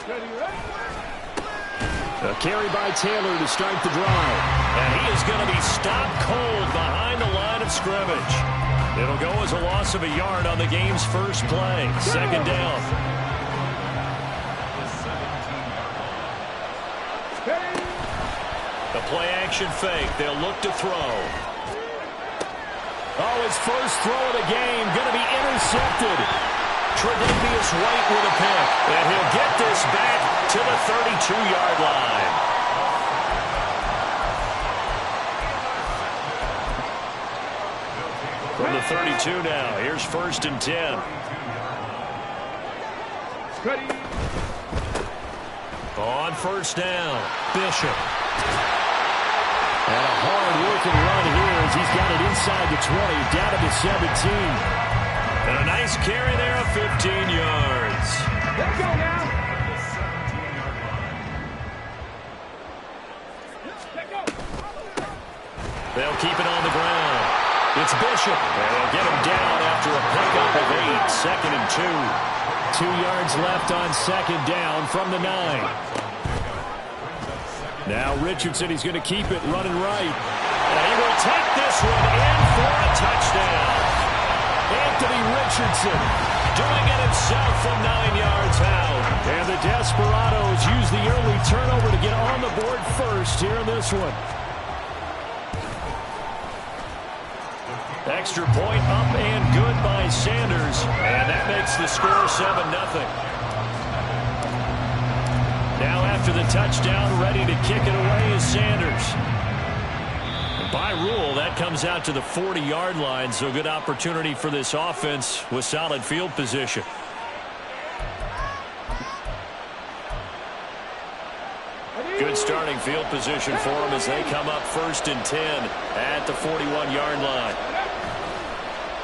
A carry by Taylor to start the drive. And he is going to be stopped cold behind the line of scrimmage. It'll go as a loss of a yard on the game's first play. Second down. The play action fake. They'll look to throw. Oh, his first throw of the game going to be intercepted. Tre'Davious White with a pick. And he'll get this back to the 32-yard line. From the 32 now, here's 1st and 10. On 1st down, Bishop. And a hard-working run here as he's got it inside the 20, down to the 17. And a nice carry there of 15 yards. Let's go now. They'll keep it on the ground. It's Bishop. And they'll get him down after a pickup of 8. 2nd and 2. 2 yards left on 2nd down from the 9. Now Richardson, he's going to keep it running right. And he will take this one in for a touchdown. Anthony Richardson doing it himself from 9 yards out. And the Desperados use the early turnover to get on the board first here in this one. Extra point up and good by Sanders. And that makes the score 7-0. Now after the touchdown, ready to kick it away is Sanders. And by rule, that comes out to the 40-yard line, so good opportunity for this offense with solid field position. Good starting field position for them as they come up 1st and 10 at the 41-yard line.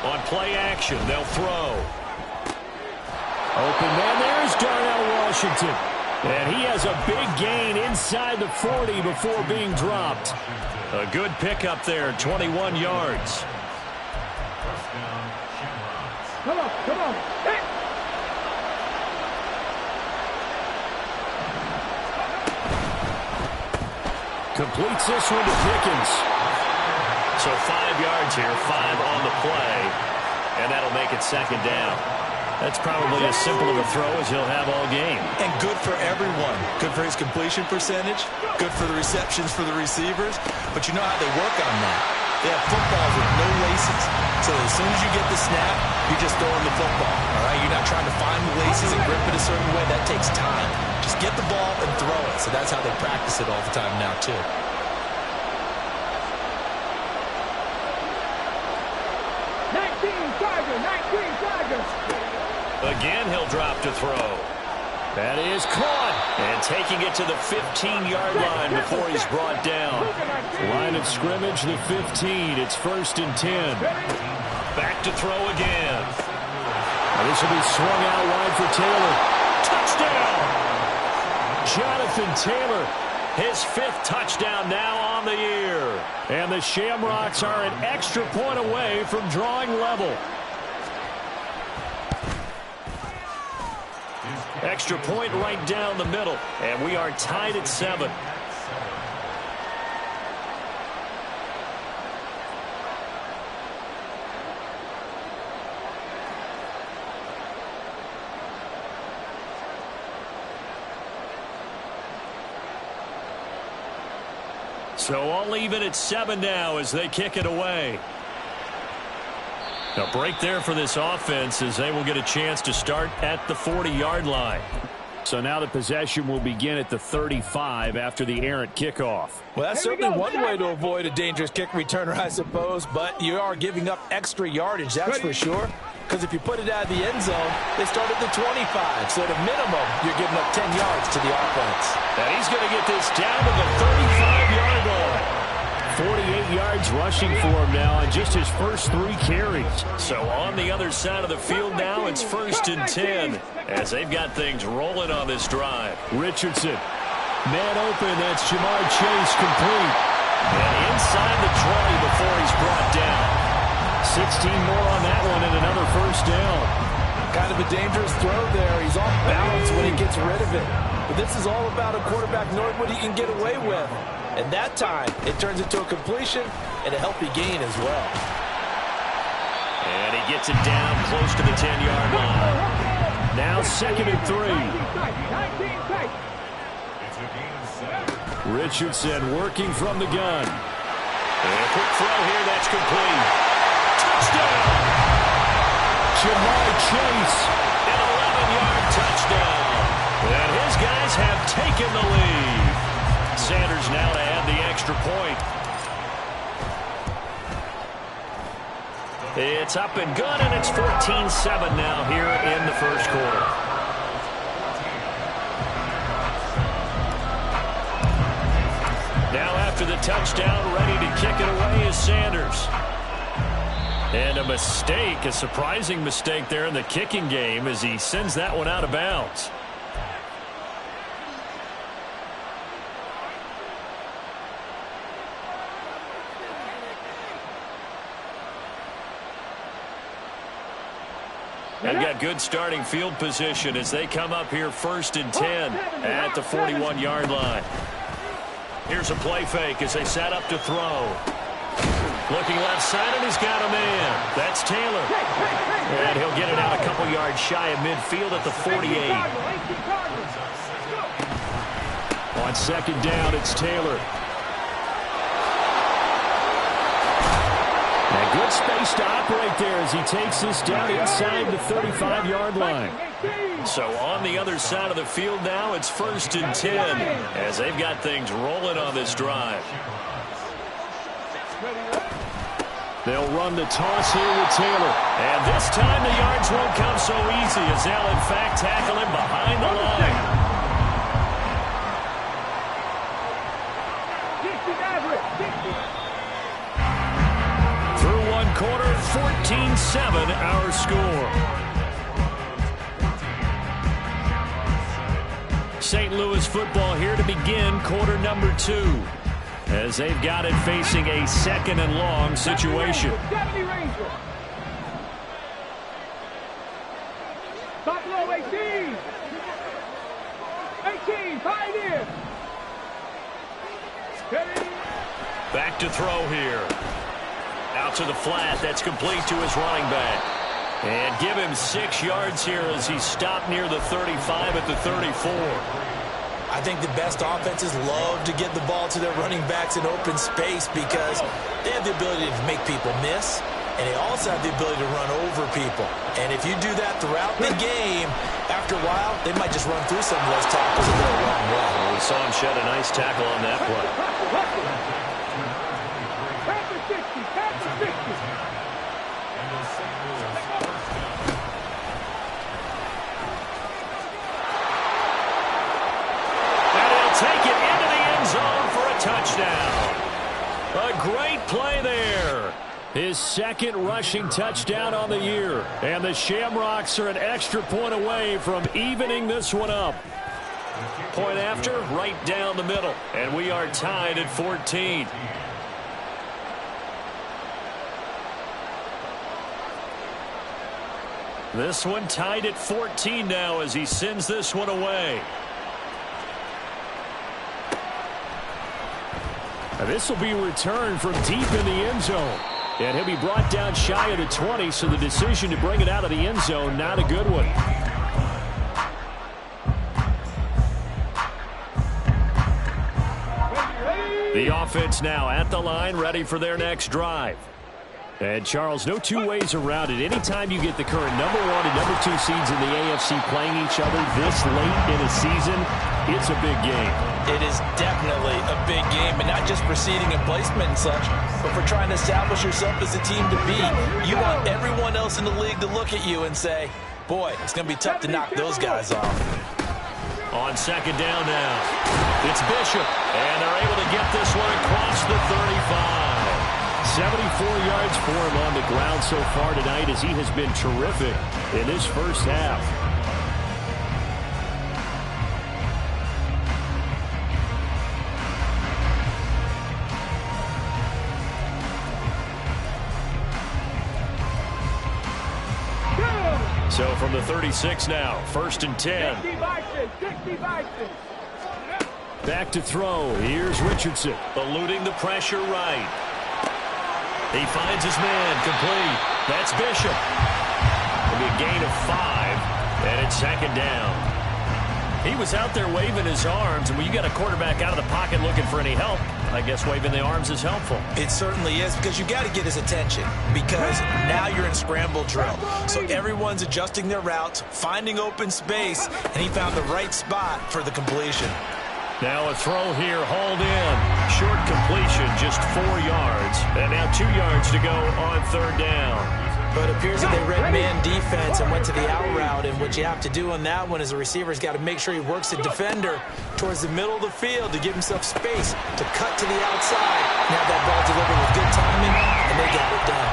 On play action, they'll throw. Open man, there's Darnell Washington. And he has a big gain inside the 40 before being dropped. A good pickup there, 21 yards. Come on, come on. Hey. Completes this one to Pickens. So 5 yards here, 5 on the play. And that'll make it 2nd down. That's probably as simple of a throw as he'll have all game. And good for everyone. Good for his completion percentage. Good for the receptions for the receivers. But you know how they work on that. They have footballs with no laces. So as soon as you get the snap, you're just throwing the football. All right? You're not trying to find the laces and grip it a certain way. That takes time. Just get the ball and throw it. So that's how they practice it all the time now, too. Again, he'll drop to throw. That is caught. And taking it to the 15-yard line before he's brought down. Line of scrimmage, the 15. It's 1st and 10. Back to throw again. Now this will be swung out wide for Taylor. Touchdown! Jonathan Taylor. His 5th touchdown now on the year. And the Shamrocks are an extra point away from drawing level. Extra point right down the middle. And we are tied at 7. So all even at 7 now as they kick it away. A break there for this offense as they will get a chance to start at the 40-yard line. So now the possession will begin at the 35 after the errant kickoff. Well, that's certainly one way to avoid a dangerous kick returner, I suppose, but you are giving up extra yardage, that's for sure. Because if you put it out of the end zone, they start at the 25. So at a minimum, you're giving up 10 yards to the offense. And he's going to get this down to the 35-yard line. 48 yards rushing for him now on just his first 3 carries. So on the other side of the field now, it's 1st and 10 as they've got things rolling on this drive. Richardson, man open, that's Jamar Chase complete. And inside the 20 before he's brought down. 16 more on that one and another 1st down. Kind of a dangerous throw there. He's off balance when he gets rid of it. But this is all about a quarterback knowing what he can get away with. And that time, it turns into a completion and a healthy gain as well. And he gets it down close to the 10-yard line. Now 2nd and 3. Richardson working from the gun. And a quick throw here, that's complete. Touchdown! Jamar Chase. An 11-yard touchdown. And his guys have taken the lead. Sanders now to add the extra point. It's up and good, and it's 14-7 now here in the first quarter. Now after the touchdown, ready to kick it away is Sanders. And a mistake, a surprising mistake there in the kicking game as he sends that one out of bounds. They've got good starting field position as they come up here 1st and 10 at the 41-yard line. Here's a play fake as they set up to throw. Looking left side, and he's got a man. That's Taylor. And he'll get it out a couple yards shy of midfield at the 48. On 2nd down, it's Taylor. And good space to operate there as he takes this down inside the 35-yard line. So on the other side of the field now, it's 1st and 10 as they've got things rolling on this drive. They'll run the toss here with Taylor. And this time the yards won't come so easy as they'll in fact tackle him behind the line. Through one quarter, 14-7 our score. St. Louis football here to begin quarter number 2. As they've got it facing a 2nd and long situation. Buffalo 18. 18, Pioneer. Back to throw here. Out to the flat. That's complete to his running back. And give him 6 yards here as he stopped near the 35 at the 34. I think the best offenses love to get the ball to their running backs in open space because they have the ability to make people miss, and they also have the ability to run over people. And if you do that throughout the game, after a while, they might just run through some of those tackles and go a long way. Well, we saw him shed a nice tackle on that play. Take it into the end zone for a touchdown. A great play there. His 2nd rushing touchdown on the year. And the Shamrocks are an extra point away from evening this one up. Point after, right down the middle. And we are tied at 14. This one tied at 14 now as he sends this one away. This will be returned from deep in the end zone. And he'll be brought down shy of the 20, so the decision to bring it out of the end zone, not a good one. The offense now at the line, ready for their next drive. And, Charles, no two ways around it. Anytime you get the current number 1 and number 2 seeds in the AFC playing each other this late in a season, it's a big game. It is definitely a big game, and not just for seeding and placement and such, but for trying to establish yourself as a team to beat. You want everyone else in the league to look at you and say, boy, it's going to be tough to knock those guys off. On 2nd down now, it's Bishop, and they're able to get this one across the 35. 74 yards for him on the ground so far tonight as he has been terrific in his first half. So from the 36 now, 1st and 10. 60 Bison, 60 Bison. Back to throw. Here's Richardson. Eluding the pressure right. He finds his man complete. That's Bishop. It'll be a gain of 5, and it's 2nd down. He was out there waving his arms, and when you got a quarterback out of the pocket looking for any help, I guess waving the arms is helpful. It certainly is, because you got to get his attention, because now you're in scramble drill. So everyone's adjusting their routes, finding open space, and he found the right spot for the completion. Now a throw here, hauled in. Short completion, just 4 yards. And now 2 yards to go on 3rd down. But it appears that they read man defense and went to the out route, and what you have to do on that one is the receiver's got to make sure he works the defender towards the middle of the field to give himself space to cut to the outside. Now that ball delivered with good timing, and they got it done.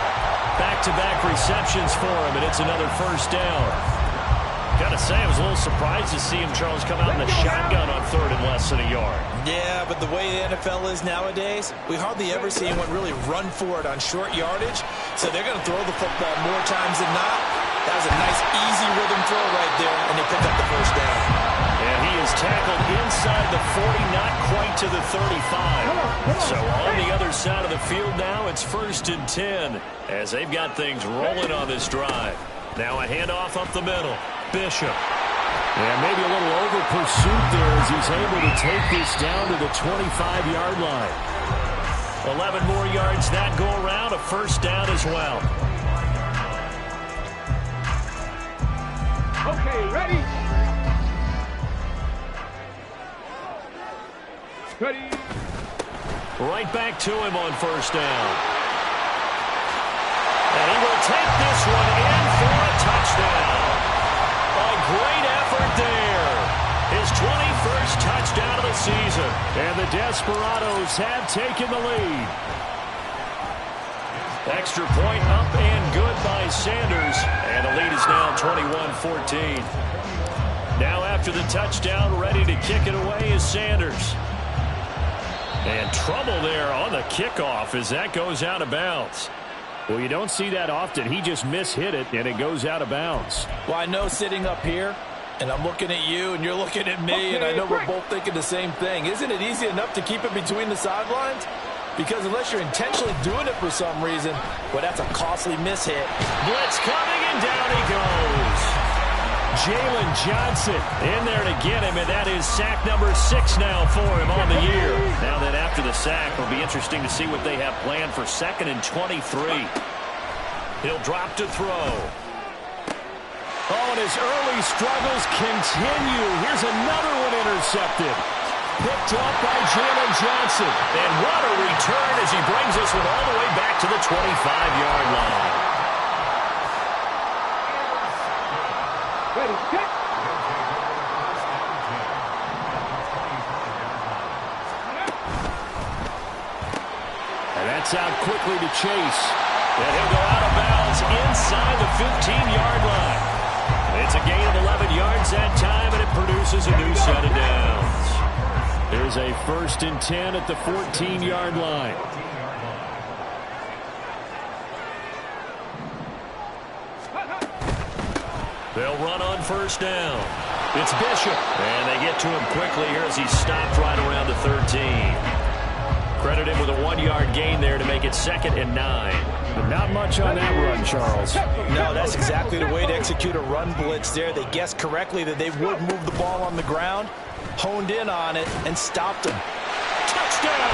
Back-to-back receptions for him, and it's another 1st down. Got to say, I was a little surprised to see him, Charles, come out in the shotgun on 3rd and less than a yard. Yeah, but the way the NFL is nowadays, we hardly ever see anyone really run for it on short yardage. So they're going to throw the football more times than not. That was a nice, easy rhythm throw right there, and they picked up the 1st down. And he is tackled inside the 40, not quite to the 35. So on the other side of the field now, it's 1st and 10 as they've got things rolling on this drive. Now a handoff up the middle. Bishop. And maybe a little over pursuit there as he's able to take this down to the 25-yard line. 11 more yards that go around, a 1st down as well. Okay, ready? Ready. Right back to him on 1st down. And he will take this one in for a touchdown. A great effort there. His 21st touchdown of the season. And the Desperados have taken the lead. Extra point up and good by Sanders. And the lead is now 21-14. Now after the touchdown, ready to kick it away is Sanders. And trouble there on the kickoff as that goes out of bounds. Well, you don't see that often. He just mishit it, and it goes out of bounds. Well, I know sitting up here, and I'm looking at you, and you're looking at me, and I know we're both thinking the same thing. Isn't it easy enough to keep it between the sidelines? Because unless you're intentionally doing it for some reason, well, that's a costly mishit. Blitz coming, and down he goes. Jalen Johnson in there to get him, and that is sack number 6 now for him on the year. Now that after the sack, it'll be interesting to see what they have planned for 2nd and 23. He'll drop to throw. Oh, and his early struggles continue. Here's another one intercepted. Picked up by Jalen Johnson. And what a return as he brings this one all the way back to the 25-yard line. Ready, kick. And that's out quickly to Chase. And he'll go out of bounds inside the 15-yard line. It's a gain of 11 yards that time, and it produces a new set of downs. There's a 1st and 10 at the 14-yard line. They'll run on 1st down. It's Bishop. And they get to him quickly here as he stopped right around the 13. Credit him with a 1-yard gain there to make it 2nd and 9. But not much on that run, Charles. No, that's exactly the way to execute a run blitz there. They guessed correctly that they would move the ball on the ground, honed in on it, and stopped him. Touchdown!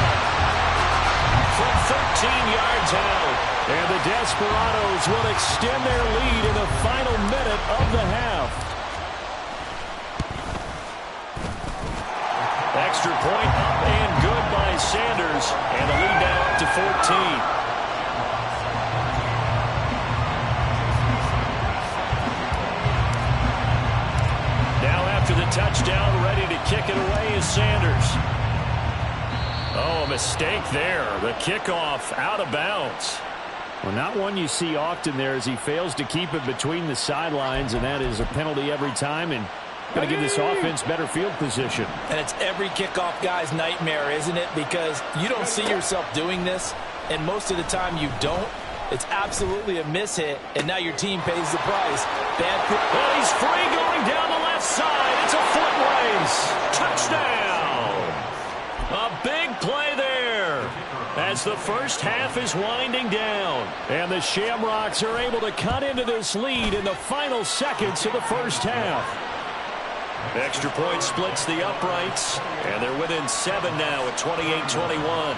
From 13 yards out. And the Desperados will extend their lead in the final minute of the half. Extra point up and good by Sanders. And the lead now up to 14. Now after the touchdown, ready to kick it away is Sanders. Oh, a mistake there. The kickoff out of bounds. Well, not one you see often there as he fails to keep it between the sidelines, and that is a penalty every time, and going to give this offense better field position. And it's every kickoff guy's nightmare, isn't it? Because you don't see yourself doing this, and most of the time you don't. It's absolutely a mishit, and now your team pays the price. And he's free going down the left side. It's a foot race. Touchdown. A big play there as the first half is winding down. And the Shamrocks are able to cut into this lead in the final seconds of the first half. Extra point splits the uprights, and they're within 7 now at 28-21.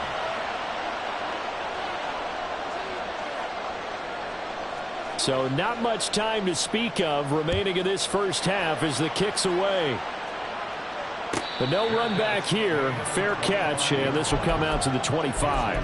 So not much time to speak of remaining in this first half as the kick's away. But no run back here. Fair catch, and this will come out to the 25.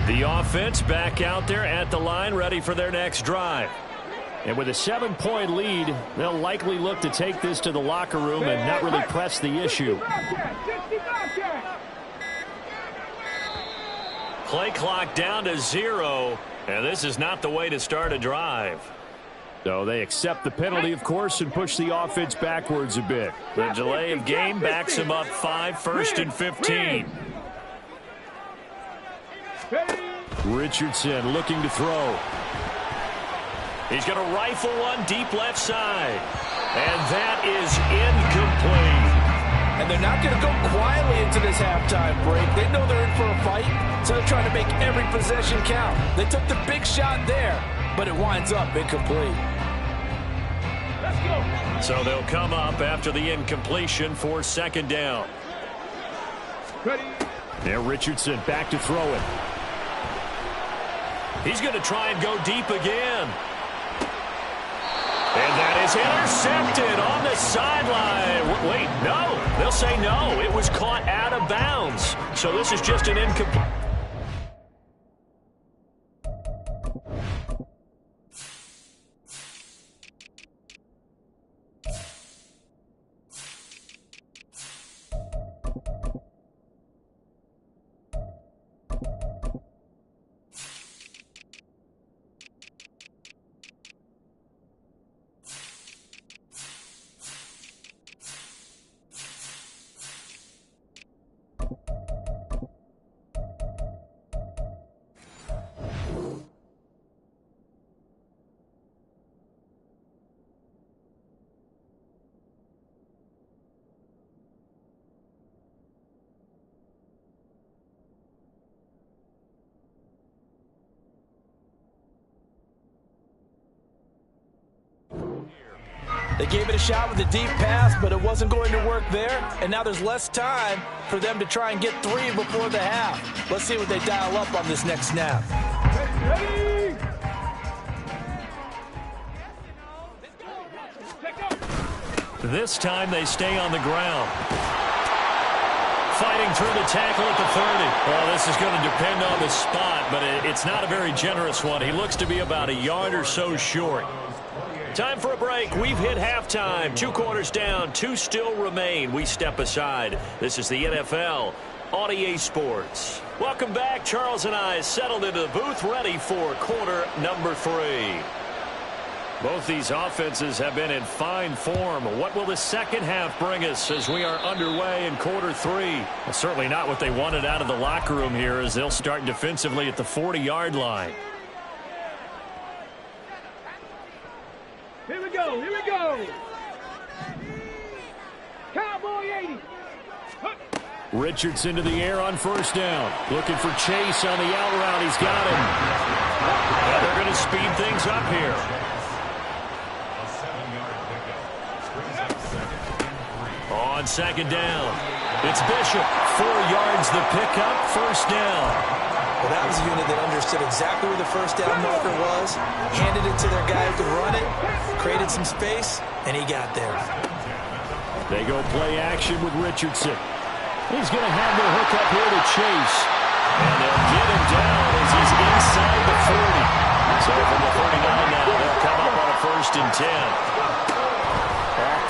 The offense back out there at the line, ready for their next drive. And with a 7-point lead, they'll likely look to take this to the locker room and not really press the issue. Play clock down to 0, and this is not the way to start a drive. So they accept the penalty, of course, and push the offense backwards a bit. The delay of game backs them up 5, 1st and 15. Richardson looking to throw. He's going to rifle one deep left side. And that is incomplete. And they're not going to go quietly into this halftime break. They know they're in for a fight, so they're trying to make every possession count. They took the big shot there, but it winds up incomplete. Let's go. So they'll come up after the incompletion for 2nd down. Ready. Now Richardson back to throw it. He's going to try and go deep again. And that is intercepted on the sideline. Wait, no. They'll say no. It was caught out of bounds. So this is just an incomplete. They gave it a shot with a deep pass, but it wasn't going to work there. And now there's less time for them to try and get 3 before the half. Let's see what they dial up on this next snap. Ready. This time they stay on the ground. Fighting through the tackle at the 30. Well, this is going to depend on the spot, but it's not a very generous one. He looks to be about a yard or so short. Time for a break. We've hit halftime. 2 quarters down. 2 still remain. We step aside. This is the NFL on EA Sports. Welcome back. Charles and I settled into the booth, ready for quarter number 3. Both these offenses have been in fine form. What will the second half bring us as we are underway in quarter 3? Well, certainly not what they wanted out of the locker room here, as they'll start defensively at the 40-yard line. Here we go. Here we go. Cowboy 80. Richardson to the air on 1st down. Looking for Chase on the out route. He's got him. And they're going to speed things up here. On 2nd down, it's Bishop. 4 yards the pickup, 1st down. Well, that was a unit that understood exactly where the 1st down marker was, handed it to their guy who could run it, created some space, and he got there. They go play action with Richardson. He's going to have the hook up here to Chase. And they'll get him down as he's inside the 40. So from the 39 now, they'll come up on a 1st and 10.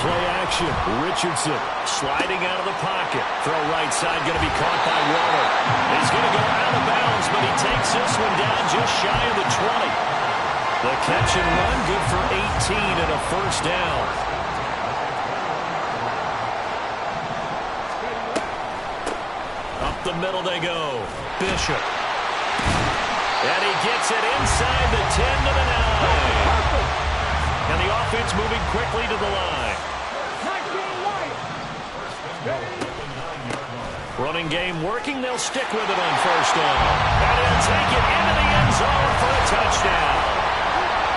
play action. Richardson sliding out of the pocket. Throw right side, going to be caught by Waller. He's going to go out of bounds, but he takes this one down just shy of the 20. The catch and run, good for 18 and a first down. Up the middle they go. Bishop. And he gets it inside the 10 to the 9. And the offense moving quickly to the line. Running game working. They'll stick with it on first down. And he'll take it into the end zone for a touchdown.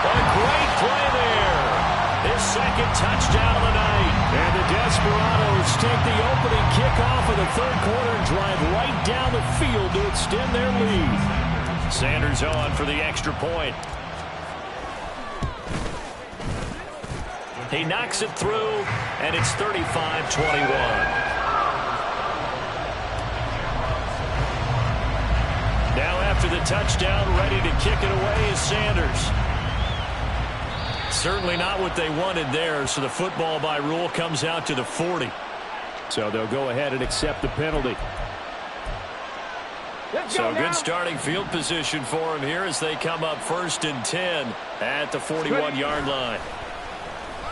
A great play there. His second touchdown of the night. And the Desperados take the opening kickoff of the third quarter and drive right down the field to extend their lead. Sanders on for the extra point. He knocks it through, and it's 35-21. Now after the touchdown, ready to kick it away is Sanders. Certainly not what they wanted there, so the football by rule comes out to the 40. So they'll go ahead and accept the penalty. So good starting field position for him here as they come up 1st and 10 at the 41-yard line.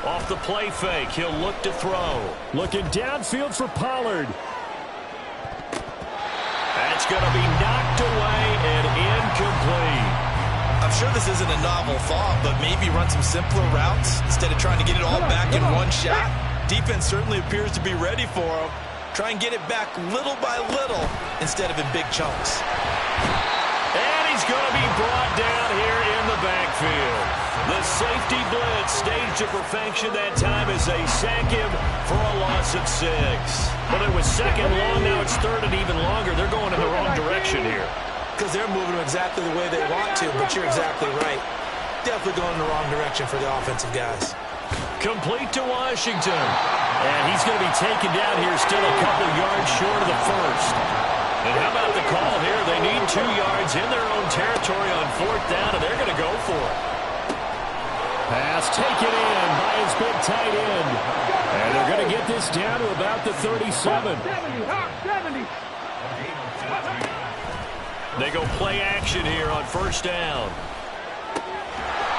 Off the play fake, he'll look to throw. Looking downfield for Pollard. That's going to be knocked away and incomplete. I'm sure this isn't a novel thought, but maybe run some simpler routes instead of trying to get it all back in one shot. Defense certainly appears to be ready for him. Try and get it back little by little instead of in big chunks. And he's going to be brought down here in the backfield. The safety blitz staged to perfection that time as they sack him for a loss of 6. But it was second long, now it's third and even longer. They're going in the wrong direction here. Because they're moving exactly the way they want to, but you're exactly right. Definitely going in the wrong direction for the offensive guys. Complete to Washington. And he's going to be taken down here still a couple yards short of the first. And how about the call here? They need 2 yards in their own territory on 4th down, and they're going to go for it. Pass taken in by his big tight end. And they're going to get this down to about the 37. They go play action here on 1st down.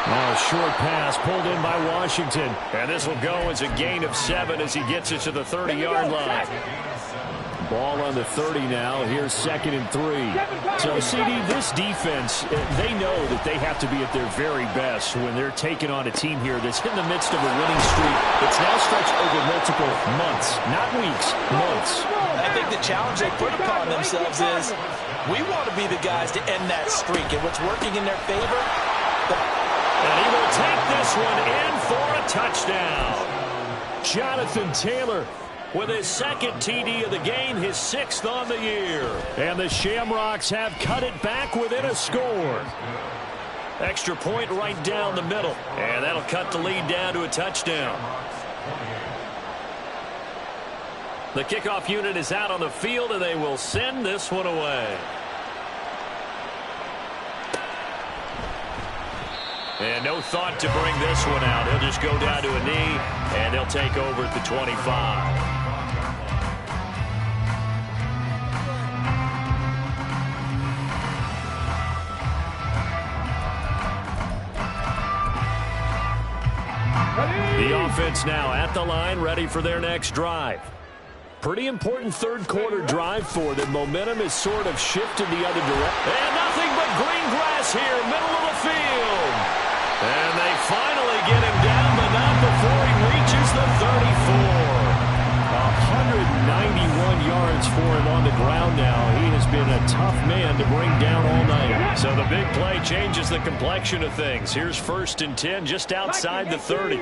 Now a short pass pulled in by Washington. And this will go as a gain of 7 as he gets it to the 30-yard line. Ball on the 30 now. Here's 2nd and 3. So, CD, this defense, they know that they have to be at their very best when they're taking on a team here that's in the midst of a winning streak. It's now stretched over multiple months, not weeks, months. I think the challenge they put upon themselves is we want to be the guys to end that streak. And what's working in their favor? And he will take this one in for a touchdown. Jonathan Taylor with his 2nd TD of the game, his 6th on the year. And the Shamrocks have cut it back within a score. Extra point right down the middle. And that'll cut the lead down to a touchdown. The kickoff unit is out on the field, and they will send this one away. And no thought to bring this one out. He'll just go down to a knee, and they'll take over at the 25. The offense now at the line, ready for their next drive. Pretty important third quarter drive for them. Momentum is sort of shifted the other direction. And nothing but green grass here, middle of the field. And they finally get him down, but not before he reaches the 34. 191 yards for him on the ground now. He has been a tough man to bring down all night. So the big play changes the complexion of things. Here's 1st and 10 just outside the 30.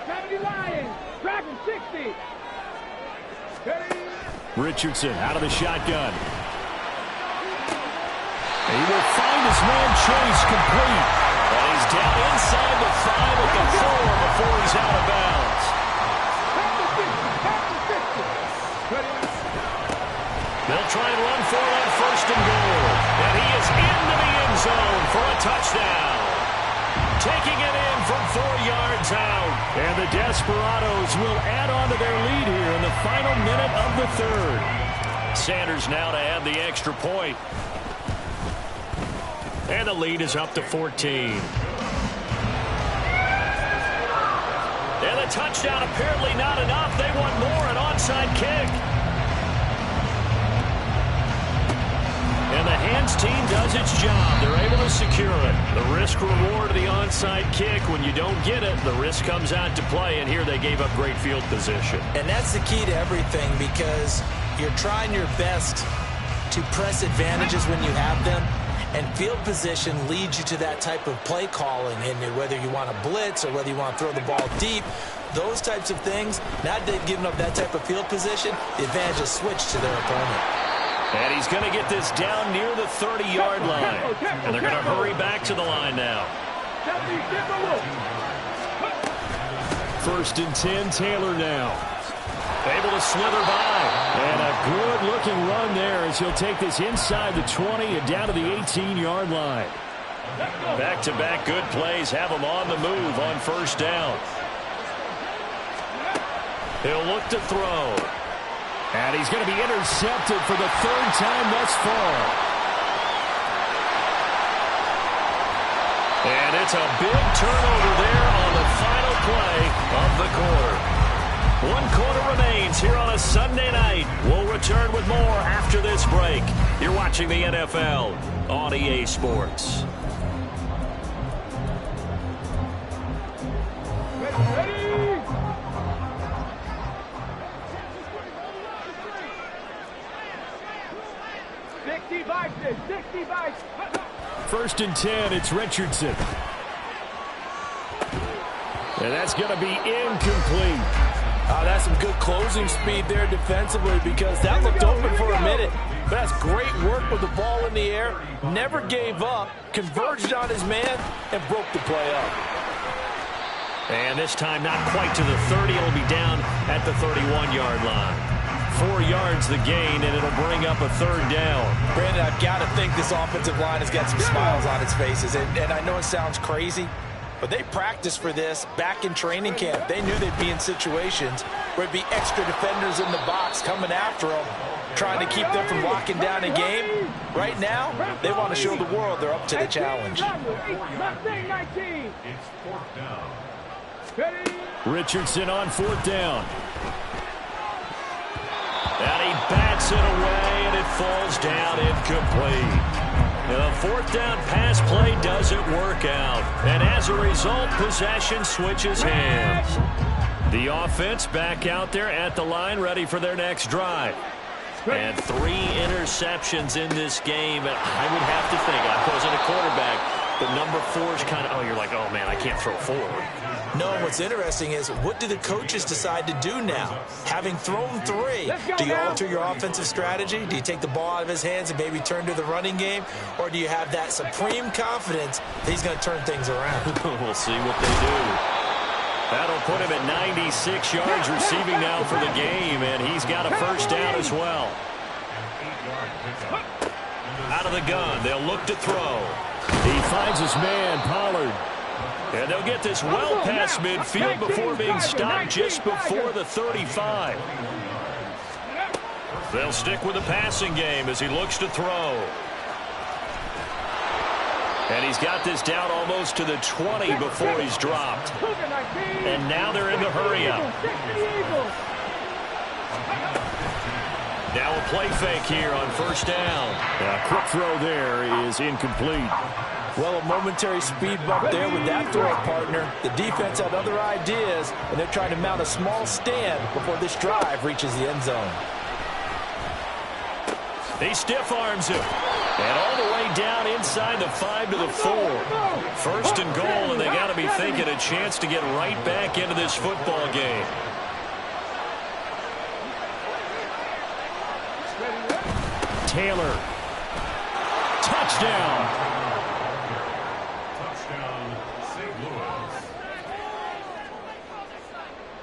70 Lions, Dragon 60. Richardson out of the shotgun. He will find his man Chase complete. And he's down inside the 5 at the 4 before he's out of bounds. They'll try and run for it on 1st and goal. And he is into the end zone for a touchdown. Taking it in from 4 yards out. And the Desperados will add on to their lead here in the final minute of the third. Sanders now to add the extra point. And the lead is up to 14. And the touchdown apparently not enough. They want more, an onside kick. And the hands team does its job. They're able to secure it. The risk reward of the onside kick. When you don't get it, the risk comes out to play. And here they gave up great field position. And that's the key to everything, because you're trying your best to press advantages when you have them. And field position leads you to that type of play calling. And whether you want to blitz or whether you want to throw the ball deep, those types of things, now they've given up that type of field position, the advantage is switched to their opponent. And he's going to get this down near the 30-yard line. And they're going to hurry back to the line now. 1st and 10, Taylor now. Able to slither by. And a good-looking run there as he'll take this inside the 20 and down to the 18-yard line. Back-to-back good plays have him on the move on 1st down. He'll look to throw. And he's going to be intercepted for the 3rd time thus far. And it's a big turnover there on the final play of the quarter. 1 quarter remains here on a Sunday night. We'll return with more after this break. You're watching the NFL on EA Sports. Ready? 60 bikes. 1st and 10, it's Richardson. And that's going to be incomplete. That's some good closing speed there defensively, because that looked open for a minute. But that's great work with the ball in the air. Never gave up, converged on his man, and broke the play up. And this time not quite to the 30. It'll be down at the 31-yard line. 4 yards the gain, and it'll bring up a 3rd down. Brandon, I've got to think this offensive line has got some smiles on its faces. And I know it sounds crazy, but they practiced for this back in training camp. They knew they'd be in situations where it'd be extra defenders in the box coming after them, trying to keep them from locking down a game. Right now, they want to show the world they're up to the challenge. Richardson on 4th down. And he bats it away, and it falls down incomplete. The 4th down pass play doesn't work out. And as a result, possession switches hands. The offense back out there at the line, ready for their next drive. And 3 interceptions in this game. And I would have to think, I wasn't a quarterback, but number 4 is kind of, you're like, oh, man, I can't throw 4. No, what's interesting is, what do the coaches decide to do now? Having thrown 3, do you alter your offensive strategy? Do you take the ball out of his hands and maybe turn to the running game? Or do you have that supreme confidence that he's going to turn things around? We'll see what they do. That'll put him at 96 yards receiving now for the game, and he's got a 1st down as well. Out of the gun, they'll look to throw. He finds his man, Pollard. And they'll get this well past midfield before being stopped just before the 35. They'll stick with the passing game as he looks to throw. And he's got this down almost to the 20 before he's dropped. And now they're in the hurry-up. Now a play fake here on 1st down. A quick throw there is incomplete. Well, a momentary speed bump there with that throw partner. The defense had other ideas, and they're trying to mount a small stand before this drive reaches the end zone. He stiff arms him. And all the way down inside the 5 to the 4. 1st and goal, and they got to be thinking a chance to get right back into this football game. Taylor. Touchdown.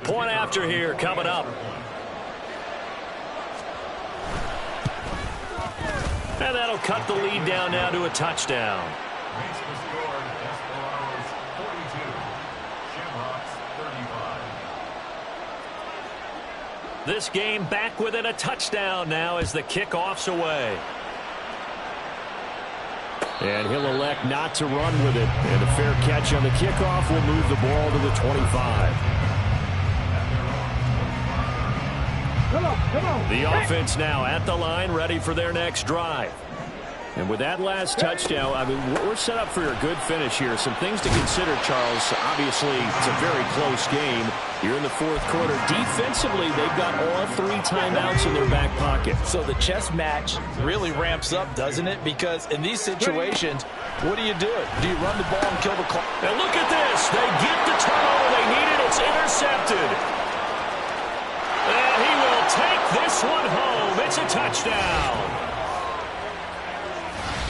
Point after here coming up. And that'll cut the lead down now to a touchdown. This game back within a touchdown now as the kickoff's away. And he'll elect not to run with it. And a fair catch on the kickoff will move the ball to the 25. Come on. The offense now at the line, ready for their next drive. And with that last touchdown, I mean, we're set up for a good finish here. Some things to consider, Charles. Obviously, it's a very close game. You're in the fourth quarter. Defensively, they've got all 3 timeouts in their back pocket. So the chess match really ramps up, doesn't it? Because in these situations, what do? Do you run the ball and kill the clock? And look at this. They get the turnover they needed. It's intercepted. And he will take this one home. It's a touchdown.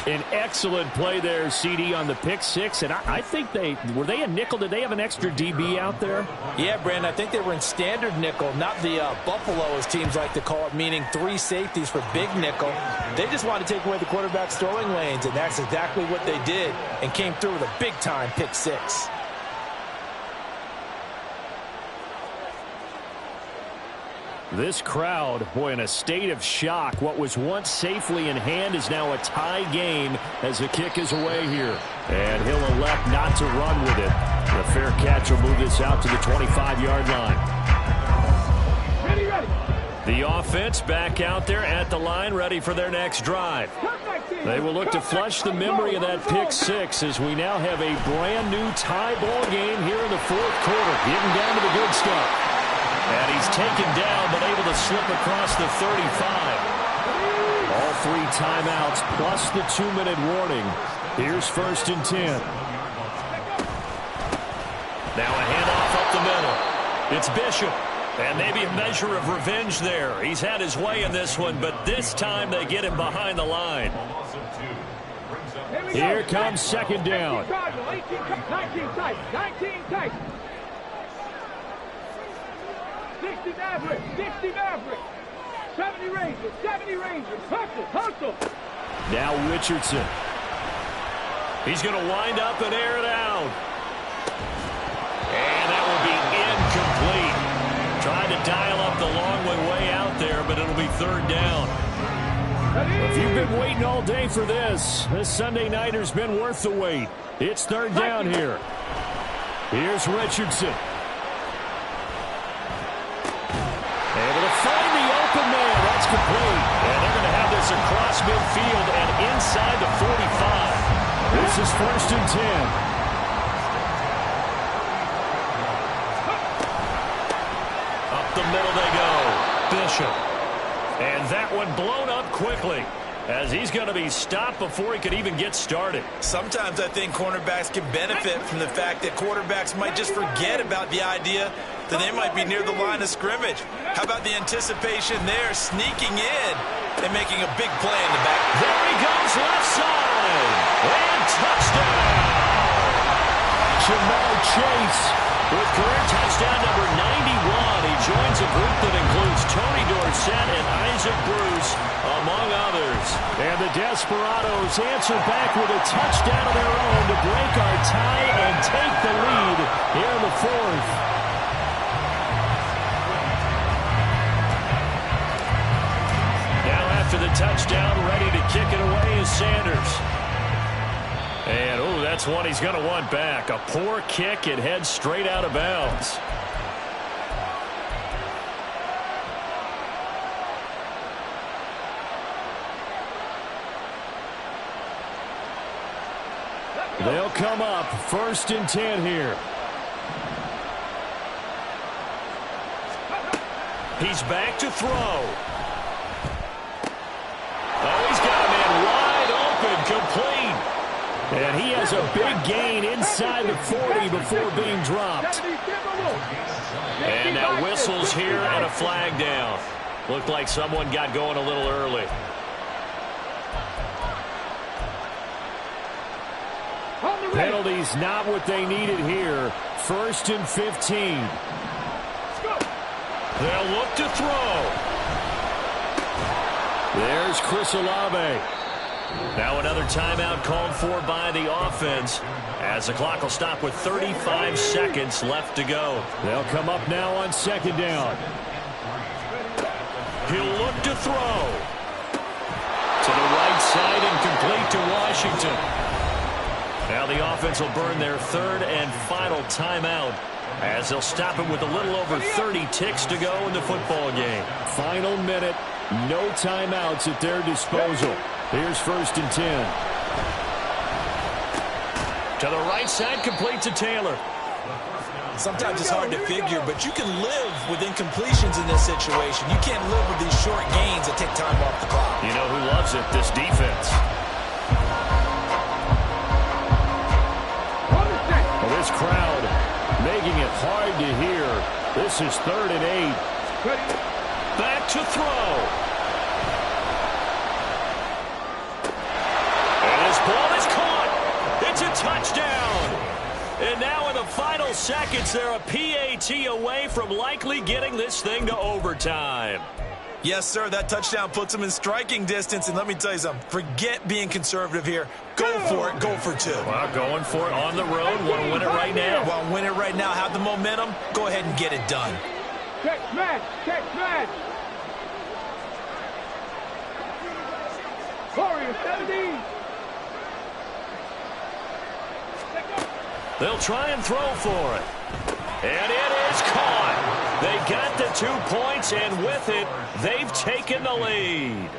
An excellent play there, CD, on the pick six. And I think were they a nickel? Did they have an extra DB out there? Yeah, Brandon, I think they were in standard nickel, not the Buffalo, as teams like to call it, meaning 3 safeties for big nickel. They just wanted to take away the quarterback's throwing lanes, and that's exactly what they did, and came through with a big-time pick six. This crowd, boy, in a state of shock. What was once safely in hand is now a tie game as the kick is away here. And he'll elect not to run with it. The fair catch will move this out to the 25-yard line. Ready. The offense back out there at the line, ready for their next drive. They will look to flush the memory of that pick six as we now have a brand-new tie ball game here in the fourth quarter. Getting down to the good stuff. And he's taken down, but able to slip across the 35. All 3 timeouts plus the 2-minute warning. Here's 1st and 10. Now a handoff up the middle. It's Bishop. And maybe a measure of revenge there. He's had his way in this one, but this time they get him behind the line. Here comes 2nd down. 19 tight. 60 Maverick. 70 Rangers. Hustle. Now Richardson. He's going to wind up and air it out. And that will be incomplete. Tried to dial up the long way out there, but it'll be 3rd down. If you've been waiting all day for this Sunday nighter's been worth the wait. It's 3rd down here. Here's Richardson. Able to find the open man. That's complete. And they're going to have this across midfield and inside the 45. This is 1st and 10. Up the middle they go. Bishop. And that one blown up quickly as he's going to be stopped before he could even get started. Sometimes I think cornerbacks can benefit from the fact that quarterbacks might just forget about the idea that they might be near the line of scrimmage. How about the anticipation there, sneaking in and making a big play in the back? There he goes, left side. And touchdown. Ja'Marr Chase with career touchdown number 91. He joins a group that includes Tony Dorsett and Isaac Bruce, among others. And the Desperados answer back with a touchdown of their own to break our tie and take the lead here in the 4th. Now after the touchdown, ready to kick it away is Sanders. And, oh, that's one he's going to want back. A poor kick. It heads straight out of bounds. They'll come up 1st and 10 here. He's back to throw. Oh, he's got a man wide open, complete. And he has a big gain inside the 40 before being dropped. And now whistles here and a flag down. Looked like someone got going a little early. Penalties not what they needed here. 1st and 15. They'll look to throw. There's Chris Olave. Now another timeout called for by the offense as the clock will stop with 35 seconds left to go. They'll come up now on 2nd down. He'll look to throw. To the right side and complete to Washington. Now the offense will burn their third and final timeout as they'll stop it with a little over 30 ticks to go in the football game. Final minute, no timeouts at their disposal. Here's 1st and 10. To the right side, complete to Taylor. Sometimes it's hard to figure, but you can live with incompletions in this situation. You can't live with these short gains that take time off the clock. You know who loves it? This defense. Well, this crowd making it hard to hear. This is 3rd and 8. Back to throw. And his ball is caught. It's a touchdown. And now in the final seconds, they're a PAT away from likely getting this thing to overtime. Yes, sir, that touchdown puts them in striking distance. And let me tell you something, forget being conservative here. Go for it, go for 2. Well, going for it on the road. Want to win it right now. Well, win it right now, have the momentum. Go ahead and get it done. Check match. Warriors 17. They'll try and throw for it. And it is caught. They got the 2 points, and with it, they've taken the lead.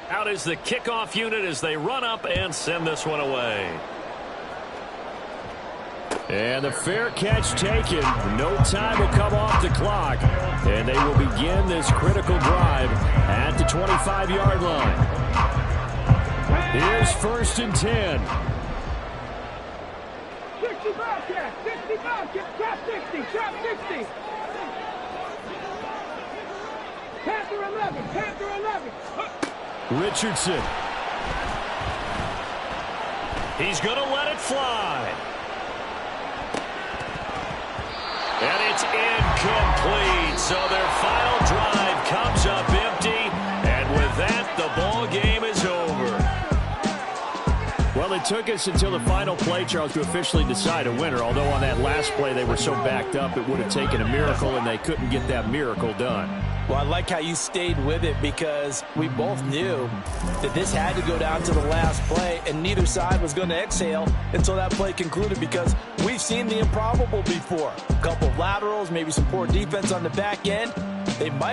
Out is the kickoff unit as they run up and send this one away. And the fair catch taken. No time will come off the clock. And they will begin this critical drive at the 25-yard line. Here's 1st and 10. 65 catch. 65 catch. Trap 60. Trap 60. Panther 11. Panther 11. Richardson. He's going to let it fly. And it's incomplete. So their final drive comes up empty. And with that, the ball game is over. Well, it took us until the final play, Charles, to officially decide a winner. Although on that last play they were so backed up, it would have taken a miracle, and they couldn't get that miracle done. Well, I like how you stayed with it because we both knew that this had to go down to the last play, and neither side was going to exhale until that play concluded because we've seen the improbable before. A couple of laterals, maybe some poor defense on the back end. They might have